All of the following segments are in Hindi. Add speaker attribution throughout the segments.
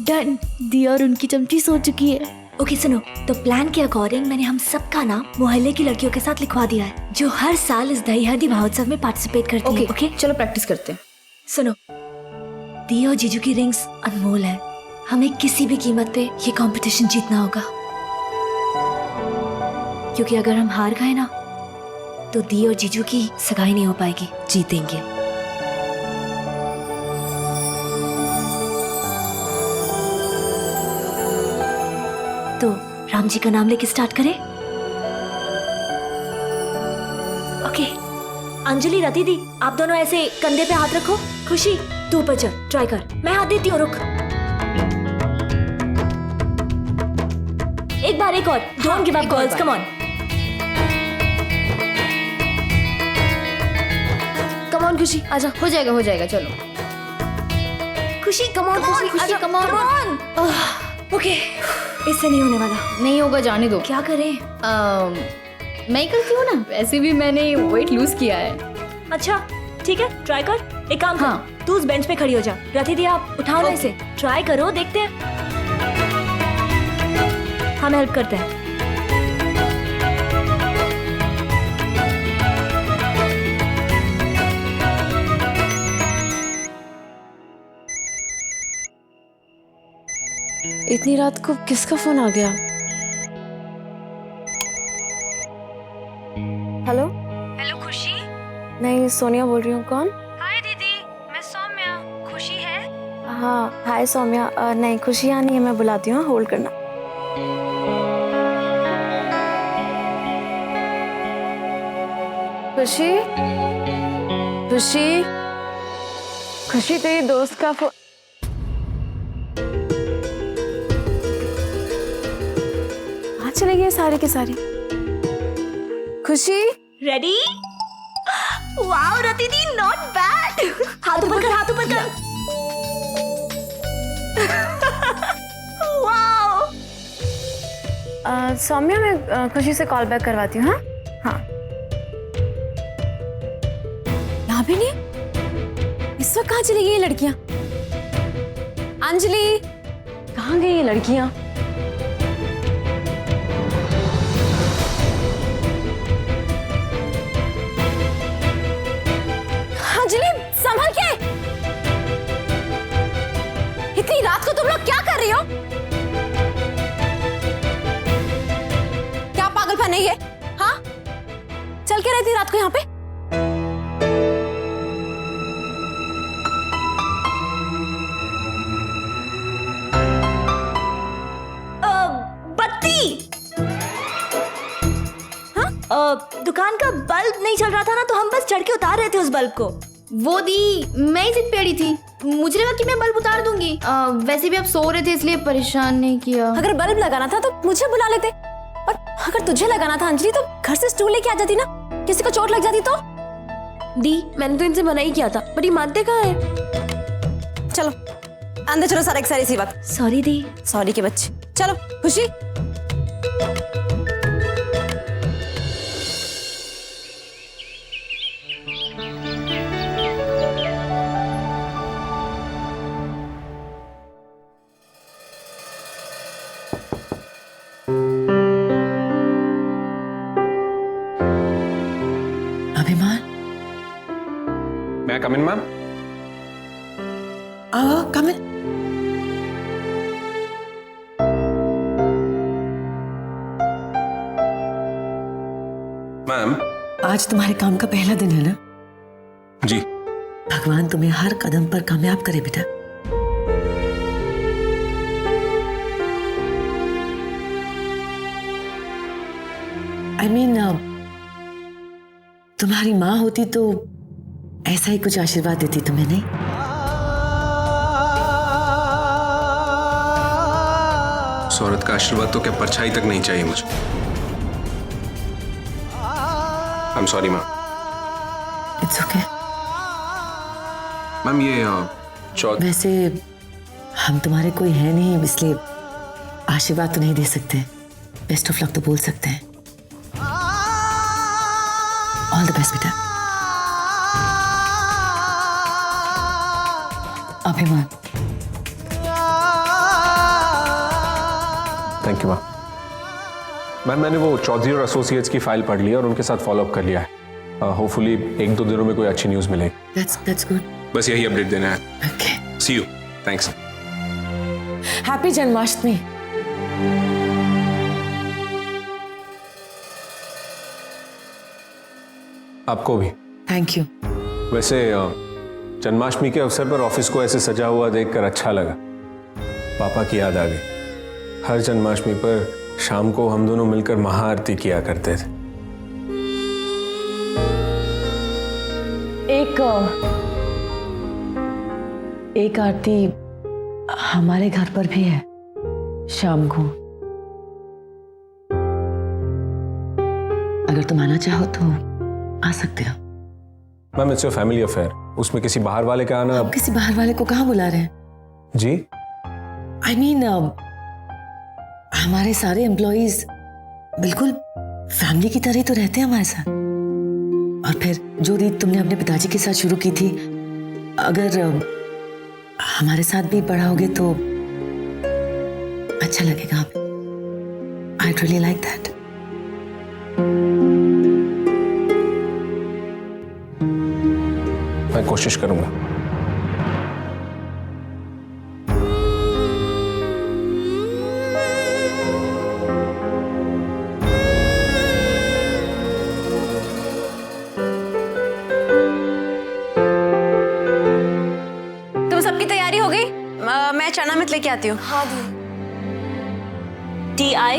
Speaker 1: डन। दी और उनकी चमची सो चुकी है। ओके सुनो, तो प्लान के अकॉर्डिंग मैंने हम सबका नाम मोहल्ले की लड़कियों के साथ लिखवा दिया है जो हर साल इस दही हल्दी महोत्सव में पार्टिसिपेट करती है। ओके
Speaker 2: चलो प्रैक्टिस करते हैं।
Speaker 1: सुनो, दी और जीजू की रिंग्स अनमोल है। हमें किसी भी कीमत पे ये कंपटीशन जीतना होगा, क्योंकि अगर हम हार गए ना तो दी और जीजू की सगाई नहीं हो पाएगी। जीतेंगे। तो राम जी का नाम लेके स्टार्ट करें। ओके, अंजलि, रति दी, आप दोनों ऐसे कंधे पे हाथ रखो। खुशी तू ऊपर चल, ट्राई कर। मैं हाथ देती हूँ, रुक। एक बार, एक और। Don't give up girls, come on.
Speaker 2: Come on खुशी, आजा। हो जाएगा चलो।
Speaker 1: खुशी कम ऑन, खुशी कम ऑन। ओके, इससे नहीं होने वाला।
Speaker 2: नहीं होगा, जाने दो।
Speaker 1: क्या करें?
Speaker 2: मैं ही करती हूँ ना, वैसे भी मैंने वेट लूज किया है।
Speaker 1: अच्छा ठीक है, ट्राई कर। एक काम कर,
Speaker 2: हाँ।
Speaker 1: तू उस बेंच पे खड़ी हो जा। रति दी, आप उठाओ ना इसे। ट्राई करो, देखते हैं। हम हेल्प करते हैं।
Speaker 3: इतनी रात को किसका फोन आ गया? हेलो
Speaker 1: हेलो खुशी।
Speaker 3: नहीं, सोनिया बोल रही हूँ। कौन?
Speaker 1: हाय दीदी, मैं सौम्या। खुशी है?
Speaker 3: हाँ हाय सौम्या। नहीं, खुशी यहाँ नहीं है, मैं बुलाती हूँ, होल्ड करना। खुशी खुशी खुशी, तेरी दोस्त का फोन। कहाँ चले गए सारी की सारी? खुशी
Speaker 1: ready? Wow Rati the, not bad. हाथ ऊपर कर, हाथ ऊपर कर। वाओ।
Speaker 3: सौम्या, मैं खुशी से कॉल बैक करवाती हूँ। हाँ हाँ। यहाँ भी नहीं? इस वक्त कहाँ चली गई ये लड़कियाँ? अंजलि, कहाँ गई ये लड़कियाँ? अंजलि, संभल के। इतनी रात को तुम लोग क्या कर रही हो? क्या पागलपन है ये? हाँ, चल के रहती रात को यहाँ पे?
Speaker 1: बत्ती। हाँ? दुकान का बल्ब नहीं चल रहा था ना, तो हम बस चढ़ के उतार रहे थे उस बल्ब को।
Speaker 2: वो दी, मैं ही जिद पे अड़ी थी। मुझे लगा कि मैं बल्ब उतार दूंगी। वैसे भी आप सो रहे थे, इसलिए परेशान नहीं किया।
Speaker 3: अगर बल्ब लगाना था तो मुझे बुला लेते, और अगर तुझे लगाना था अंजलि तो घर से स्टूल लेके आ जाती ना, किसी को चोट लग जाती तो। दी, मैंने तो इनसे मना ही किया था, बट ये मानते कहाँ है। चलो अंदर चलो, सारे सारी सी बात।
Speaker 1: सॉरी दी।
Speaker 3: सॉरी के बच्चे। चलो खुशी।
Speaker 4: अभिमान,
Speaker 5: मैं कम इन मैम?
Speaker 4: कम इन।
Speaker 5: मैम,
Speaker 4: आज तुम्हारे काम का पहला दिन है ना?
Speaker 5: जी।
Speaker 4: भगवान तुम्हें हर कदम पर कामयाब करे बेटा। I mean, तुम्हारी माँ होती तो ऐसा ही कुछ आशीर्वाद देती तुम्हें, नहीं?
Speaker 5: उस औरत का आशीर्वाद तो क्या परछाई तक नहीं चाहिए मुझे। I am sorry ma'am.
Speaker 4: It's okay.
Speaker 5: Ma'am ये
Speaker 4: वैसे हम तुम्हारे कोई है नहीं, इसलिए आशीर्वाद तो नहीं दे सकते, बेस्ट ऑफ लक तो बोल सकते हैं। ऑल द बेस्ट बेटा। अभिमान,
Speaker 5: आपकी माँ। मैम मैंने वो चौधरी और एसोसिएट्स की फाइल पढ़ ली है और उनके साथ फॉलो अप कर लिया है। होपफुली 1-2 दिनों में कोई अच्छी न्यूज़ मिलेगी।
Speaker 4: That's good.
Speaker 5: बस यही अपडेट देना है।
Speaker 4: Okay.
Speaker 5: See you. Thanks.
Speaker 4: Happy Janmashtami.
Speaker 5: आपको भी।
Speaker 4: Thank you.
Speaker 5: वैसे जन्माष्टमी के अवसर पर ऑफिस को ऐसे सजा हुआ देखकर अच्छा लगा। पापा की याद आ गई। हर जन्माष्टमी पर शाम को हम दोनों मिलकर महाआरती किया करते थे।
Speaker 4: एक आरती हमारे घर पर भी है शाम को। अगर तुम आना चाहो तो आ सकते हो।
Speaker 5: Ma'am it's your family affair, उसमें किसी बाहर वाले का आना।
Speaker 4: आप किसी बाहर वाले को कहाँ बुला रहे हैं?
Speaker 5: जी
Speaker 4: I mean, हमारे सारे एम्प्लॉइज बिल्कुल फैमिली की तरह ही तो रहते हैं हमारे साथ। और फिर जो रीत तुमने अपने पिताजी के साथ शुरू की थी, अगर हमारे साथ भी बढ़ाओगे तो अच्छा लगेगा। I'd really like that.
Speaker 5: मैं कोशिश करूंगा।
Speaker 3: तुम सबकी तैयारी हो गई? मैं चना मित लेके आती हूँ। हाँ दी। TI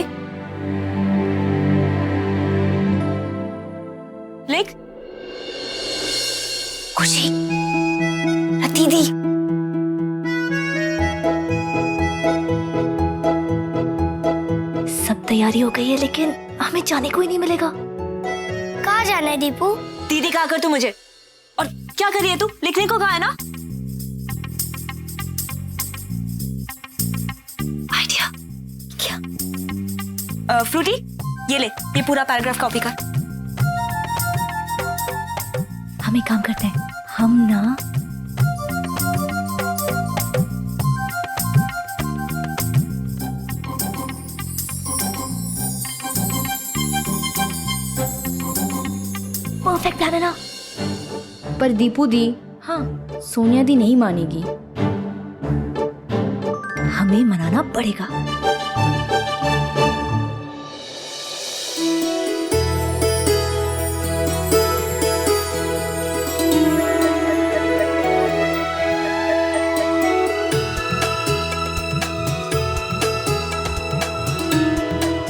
Speaker 3: लिख।
Speaker 1: खुशी, दीदी, सब तैयारी हो गई है लेकिन हमें जाने को ही नहीं मिलेगा।
Speaker 6: कहाँ जाना है दीपू?
Speaker 3: दीदी कहा कर तू मुझे। और क्या करी है तू? लिखने को कहा है ना?
Speaker 1: आइडिया क्या?
Speaker 3: फ्रूटी ये ले, ये पूरा पैराग्राफ कॉपी कर।
Speaker 1: हम एक काम करते हैं, हम ना परफेक्ट प्लान है ना।
Speaker 2: पर दीपू दी,
Speaker 1: हाँ,
Speaker 2: सोनिया दी नहीं मानेगी।
Speaker 1: हमें मनाना पड़ेगा।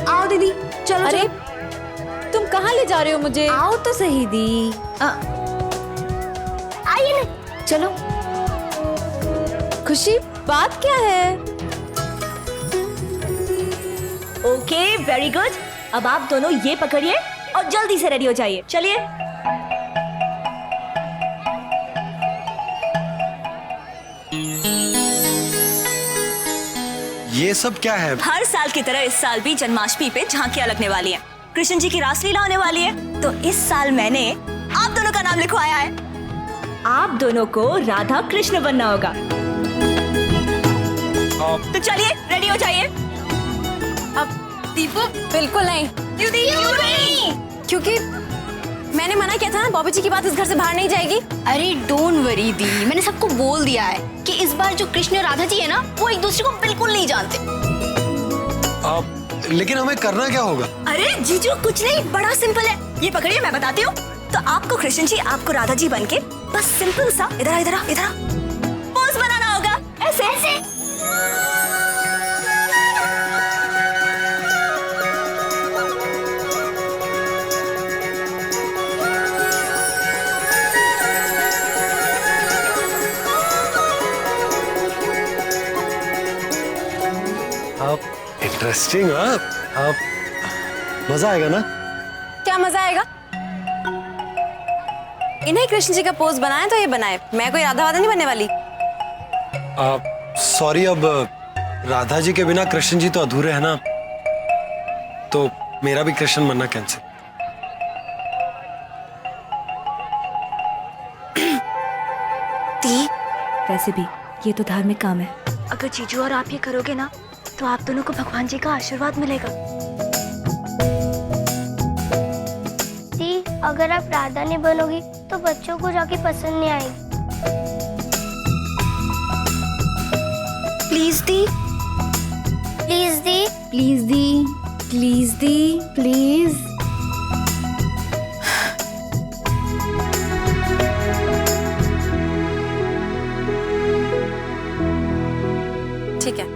Speaker 2: आओ दीदी, चलो।
Speaker 3: अरे
Speaker 2: चलो।
Speaker 3: तुम कहाँ ले जा रहे हो मुझे?
Speaker 2: आओ तो सही दी।
Speaker 6: आइए ना।
Speaker 2: चलो।
Speaker 3: खुशी बात क्या है?
Speaker 1: Okay, very good. अब आप दोनों ये पकड़िए और जल्दी से रेडी हो जाइए। चलिए।
Speaker 7: ये सब क्या है?
Speaker 3: हर साल की तरह इस साल भी जन्माष्टमी पे झांकियां लगने वाली हैं। कृष्ण जी की रासलीला होने वाली है, तो इस साल मैंने आप दोनों का नाम लिखवाया है।
Speaker 1: आप दोनों को राधा कृष्ण बनना होगा।
Speaker 3: तो चलिए रेडी हो जाइए। अब दीपू बिल्कुल नहीं। क्यों नहीं? क्योंकि मैंने मना किया था ना, बॉबी जी की बात इस घर से बाहर नहीं जाएगी।
Speaker 2: अरे डोंट वरी दी, मैंने सबको बोल दिया है कि इस बार जो कृष्ण और राधा जी है ना, वो एक दूसरे को बिल्कुल नहीं जानते।
Speaker 7: लेकिन हमें करना क्या होगा?
Speaker 3: अरे जीजू कुछ नहीं, बड़ा सिंपल है। ये पकड़िए, मैं बताती हूँ। तो आपको कृष्ण जी, आपको राधा जी बनके बस सिंपल सा इधर इधर इधर पोज बनाना होगा, ऐसे ऐसे।
Speaker 7: इंटरेस्टिंग। आप मजा आएगा ना?
Speaker 3: क्या मजा आएगा? इन्हें कृष्ण जी का पोज बनाए तो ये बनाए, मैं कोई राधा वादा नहीं बनने वाली।
Speaker 7: सॉरी, अब राधा जी के बिना कृष्ण जी तो अधूरे है ना, तो मेरा भी कृष्ण बनना कैंसिल।
Speaker 1: वैसे भी ये तो धार्मिक काम है। अगर जीजू और आप ये करोगे ना तो आप दोनों को भगवान जी का आशीर्वाद मिलेगा।
Speaker 6: दी, अगर आप राधा नहीं बनोगी तो बच्चों को जाके पसंद नहीं आएगी।
Speaker 1: Please the,
Speaker 6: please the.
Speaker 2: Please the, please the, please.
Speaker 3: ठीक है।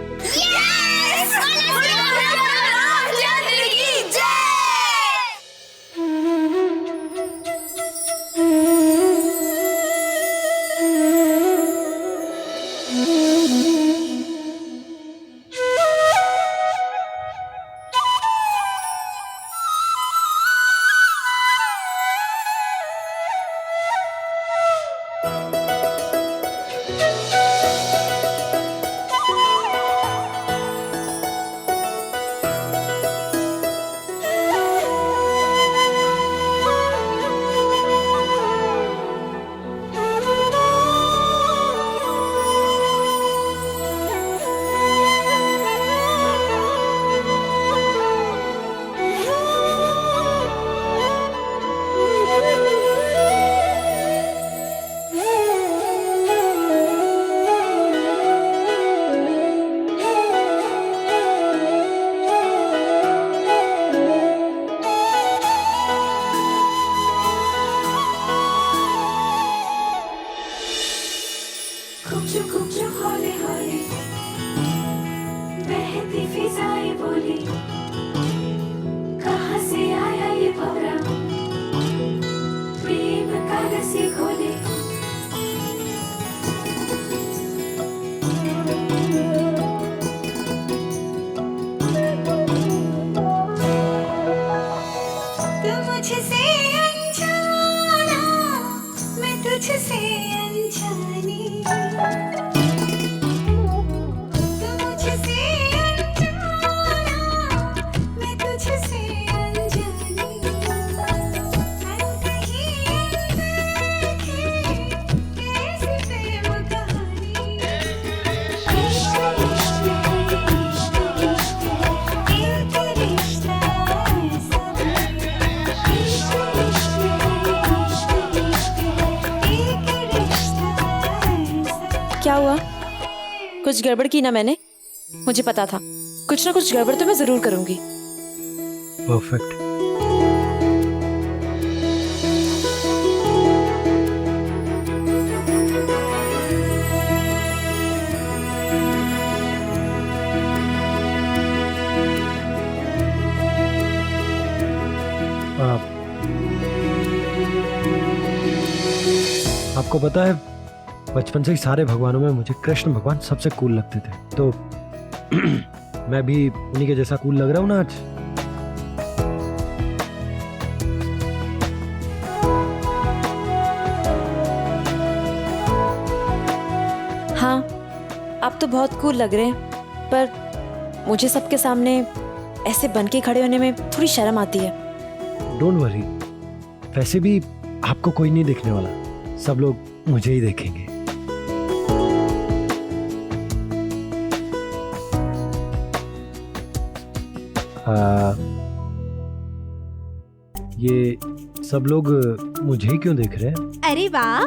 Speaker 3: क्या हुआ? कुछ गड़बड़ की ना मैंने? मुझे पता था कुछ ना कुछ गड़बड़ तो मैं जरूर करूंगी।
Speaker 7: परफेक्ट। आपको पता है बचपन से ही सारे भगवानों में मुझे कृष्ण भगवान सबसे कूल लगते थे, तो मैं भी उन्हीं के जैसा कूल लग रहा हूँ ना आज।
Speaker 3: हाँ, आप तो बहुत कूल लग रहे हैं, पर मुझे सबके सामने ऐसे बन के खड़े होने में थोड़ी शर्म आती है।
Speaker 7: डोंट वरी, वैसे भी आपको कोई नहीं देखने वाला, सब लोग मुझे ही देखेंगे। ये सब लोग मुझे ही क्यों देख रहे हैं?
Speaker 8: अरे वाह,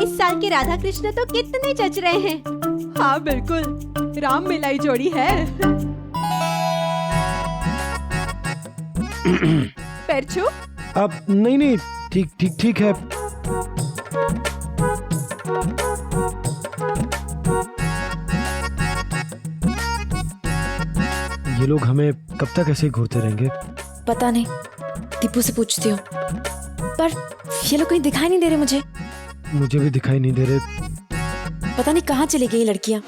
Speaker 8: इस साल के राधा कृष्ण तो कितने जच रहे हैं। हाँ बिल्कुल, राम मिलाई जोड़ी है। पैर छू?
Speaker 7: अब नहीं नहीं, ठीक ठीक ठीक है। ये लोग हमें कब तक ऐसे ही घूरते रहेंगे?
Speaker 3: पता नहीं, दीपू से पूछती हूँ। पर ये लोग कहीं दिखाई नहीं दे रहे मुझे।
Speaker 7: मुझे भी दिखाई नहीं दे रहे।
Speaker 3: पता नहीं कहाँ चली गई ये लड़कियाँ।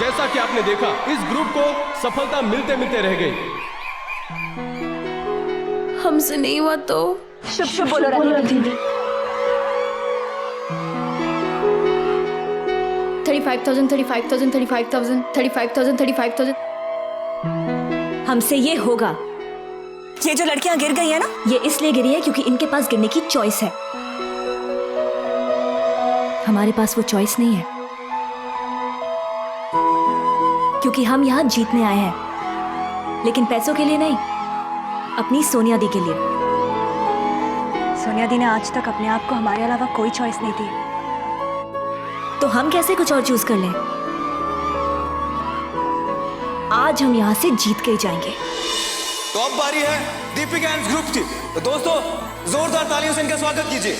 Speaker 9: जैसा कि आपने देखा, इस ग्रुप को सफलता मिलते मिलते रह गई।
Speaker 3: हमसे नहीं हुआ तो
Speaker 1: शुभ शुभ बोलो रानी दीदी।
Speaker 2: 35,000 35,000 35,000 35,000 35,000।
Speaker 1: हमसे ये होगा।
Speaker 10: ये जो लड़कियां गिर गई है ना,
Speaker 1: ये इसलिए गिरी है क्योंकि इनके पास गिरने की चॉइस है। हमारे पास वो चॉइस नहीं है, क्योंकि हम यहाँ जीतने आए हैं, लेकिन पैसों के लिए नहीं, अपनी सोनिया दी के लिए।
Speaker 10: सोनिया दी ने आज तक अपने आप को हमारे अलावा कोई चॉइस नहीं दी।
Speaker 1: तो हम कैसे कुछ और चूज कर लें? आज हम यहाँ से जीत के ही जाएंगे।
Speaker 11: तो अब बारी है दीपिका एंड ग्रुप की। तो दोस्तों, जोरदार तालियों से इनका स्वागत कीजिए।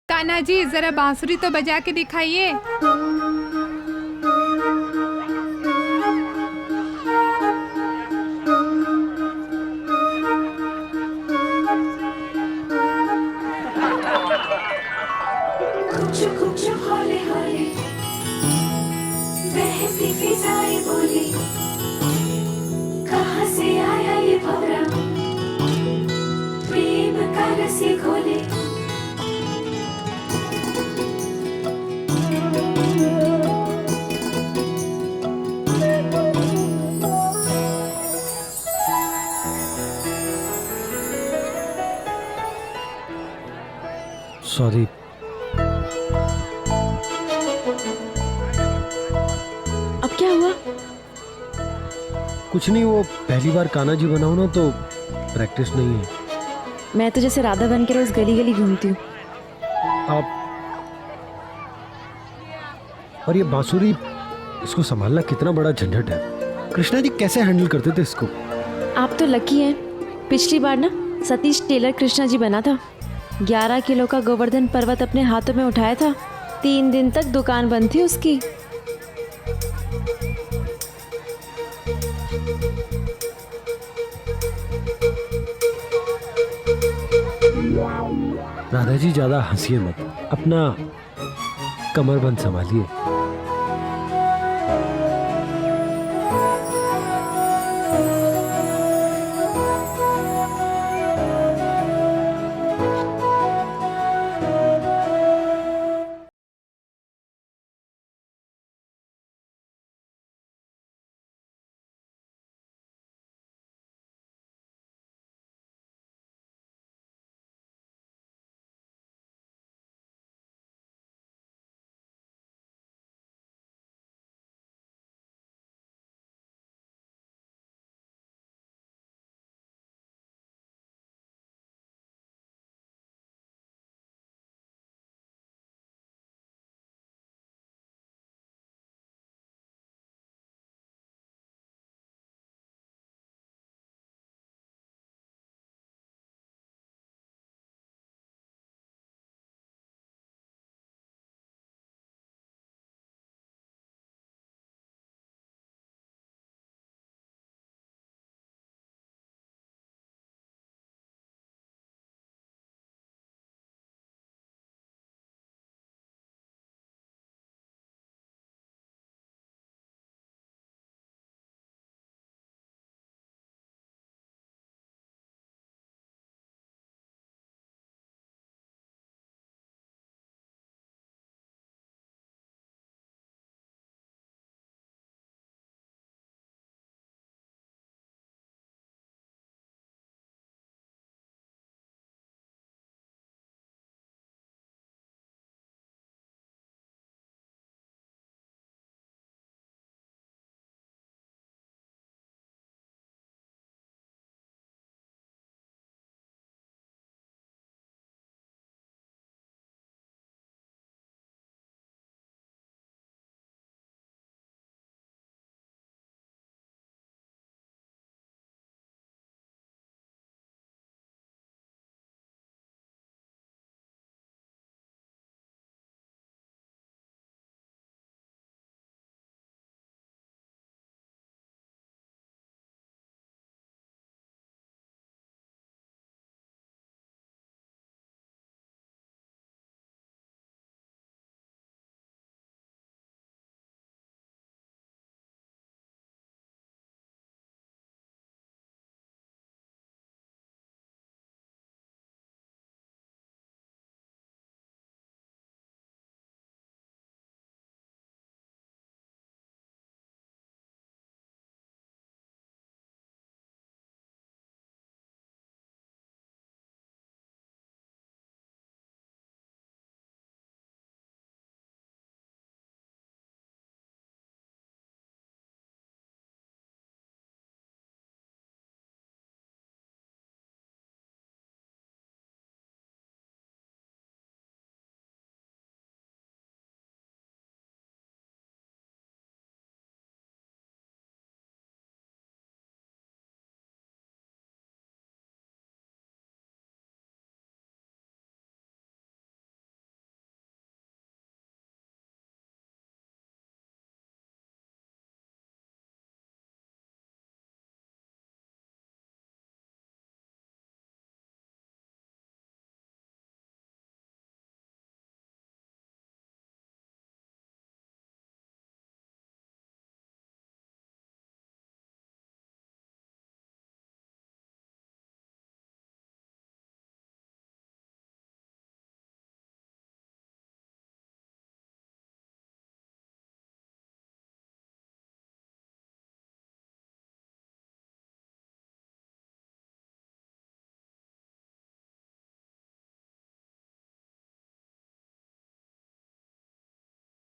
Speaker 8: कान्हा जी, जरा बांसुरी तो बजा के दिखाइए।
Speaker 12: बहती फिजाएं बोली, कहाँ से आया ये भंवरा, प्रेम का रस्सी खोले।
Speaker 7: सॉरी,
Speaker 3: अब क्या हुआ?
Speaker 7: कुछ नहीं, वो पहली बार कान्हा जी बनाऊं ना तो प्रैक्टिस नहीं है।
Speaker 3: मैं तो जैसे राधा बन के रोज गली गली घूमती हूँ।
Speaker 7: आप और ये बांसुरी, इसको संभालना कितना बड़ा झंझट है। कृष्णा जी कैसे हैंडल करते थे इसको?
Speaker 3: आप तो लकी हैं। पिछली बार ना सतीश टेलर कृष्णा जी बना था। 11 किलो का गोवर्धन पर्वत अपने हाथों में उठाया था। 3 दिन तक दुकान बंद थी उसकी।
Speaker 7: राधा जी ज्यादा हंसिए मत, अपना कमरबंद संभालिए।